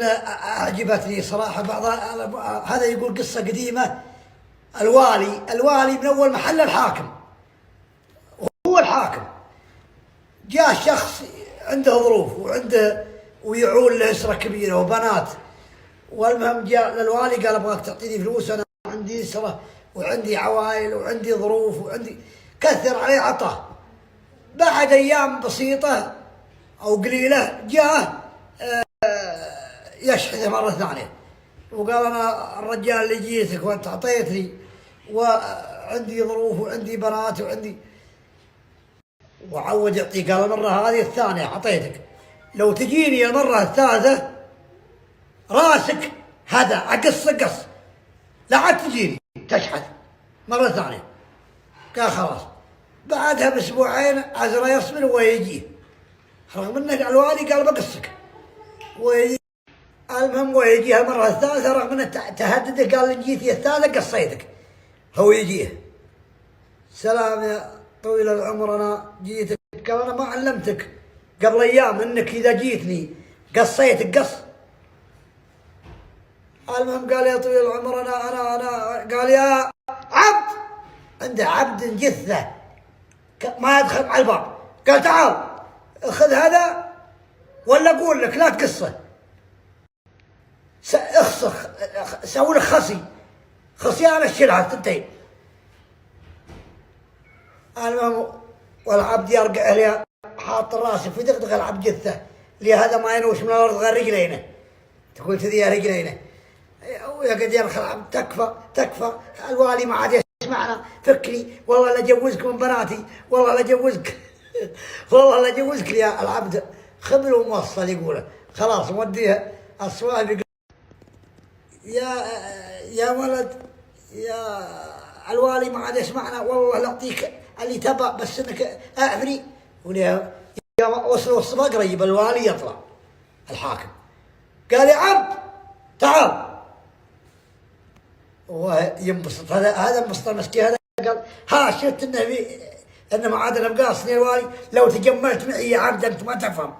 أعجبتني صراحة بعض. هذا يقول قصة قديمة. الوالي من أول محل الحاكم، هو الحاكم. جاء شخص عنده ظروف ويعول له أسرة كبيرة وبنات، والمهم جاء للوالي قال أبغاك تعطيني فلوس، أنا عندي أسرة وعندي عوائل وعندي ظروف وعندي كثر عليه عطاه. بعد أيام بسيطة أو قليلة جاء يشحذه مرة ثانية وقال أنا الرجال اللي جيتك وأنت أعطيتني وعندي ظروف وعندي بنات وعود يعطي. قال المرة هذه الثانية أعطيتك، لو تجيني المرة الثالثة راسك هذا قص لا عاد تجيني تشحذ مرة ثانية. قال خلاص. بعدها بأسبوعين عزرا يصبر ويجيه، رغم أنه الوالي قال بقصك ويجي. المهم ويجيها المرة الثالثة رغم أنه تهدده قال إن جيتي الثالثة قصيتك. هو يجيه، سلام يا طويل العمر أنا جيتك. قال أنا ما علمتك قبل أيام أنك إذا جيتني قصيتك قص. المهم قال يا طويل العمر أنا قال يا عبد، عنده عبد جثة ما يدخل على الباب. قال تعال خذ هذا ولا أقول لك لا تقصه، اخسخ سوي لك خصيانة الشلعة تنتهي. المهم والعبد يرجع لي حاط راسه في دغدغ العبد جثة لي، هذا ما ينوش من الأرض غير رجلينه. تقول تذي رجلينه ويقعد يرخى العبد. تكفى الوالي ما عاد يسمعنا، فكني والله لا جوزك من بناتي، والله لا جوزك والله لا جوزك يا العبد. خبل وموصل يقوله خلاص موديها الصواب. يا ولد يا الوالي ما عاد يسمعنا، والله لا اعطيك اللي تبى بس انك اعفني. يا وصلوا الصبا قريب الوالي يطلع الحاكم. قال يا عبد تعال. وينبسط هذا انبسط المسكين. هذا قال ها شفت انه ما عاد انا بقاصني الوالي، لو تجملت معي يا عبد انت ما تفهم.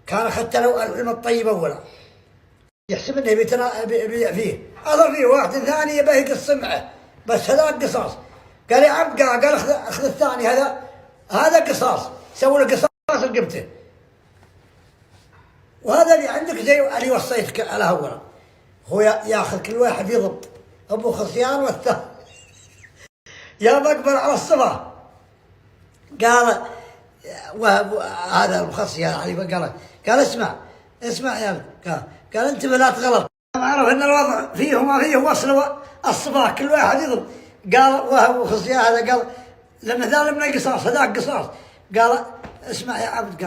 كان اخذت له العلم الطيب اولا، يحسب انه بيبيع فيه، اضر فيه واحد ثاني يبيه يقص معه بس هذا قصاص. قال يا عبد قال اخذ الثاني هذا قصاص، سوي له قصاص رقبته. وهذا اللي عندك زي اللي وصيتك على اولا، هو ياخذ كل واحد يضبط ابو خصيان والثاني يا بقبل على الصبا. قال هذا المخصيان علي قال اسمع يا قال انتبه لا تغلط. اعرف ان الوضع فيه وما فيه، وصلوا الصباح كل واحد يضرب. قال وهو خصيان هذا قال لان ذا من القصاص هذاك قصاص. قال اسمع يا عبد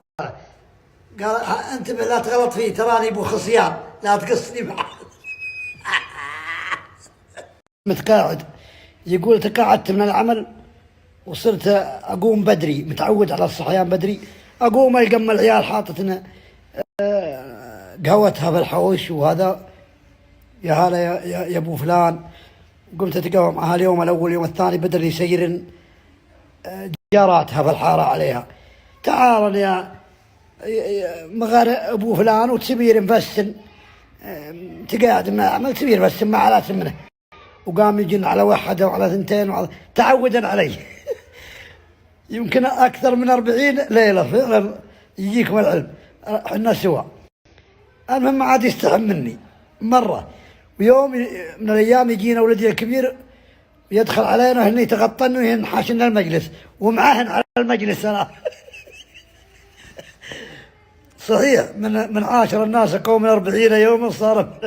قال انتبه لا تغلط فيه، تراني ابو خصيان لا تقصني معه. متقاعد يقول تقاعدت من العمل وصرت اقوم بدري، متعود على الصحيان بدري. اقوم القم العيال حاطتنا قهوتها بالحوش وهذا يا هلا يا ابو فلان. قمت اتقهوى معها اليوم الاول، يوم الثاني بدل يسير جاراتها بالحاره عليها. تعال يا مغار ابو فلان وتسبير مفسن تقاعد من العمل تسبير فسن ما على منه. وقام يجن على واحدة وعلى ثنتين تعودا علي. يمكن أكثر من 40 ليلة فعلا يجيكم العلم احنا سوا. المهم عاد يستحم مني مرة، ويوم من الأيام يجينا ولدي الكبير يدخل علينا هن يتغطن وينحاشنا المجلس ومعهن على المجلس أنا. صحيح من عاشر الناس قوم 40 يوما صار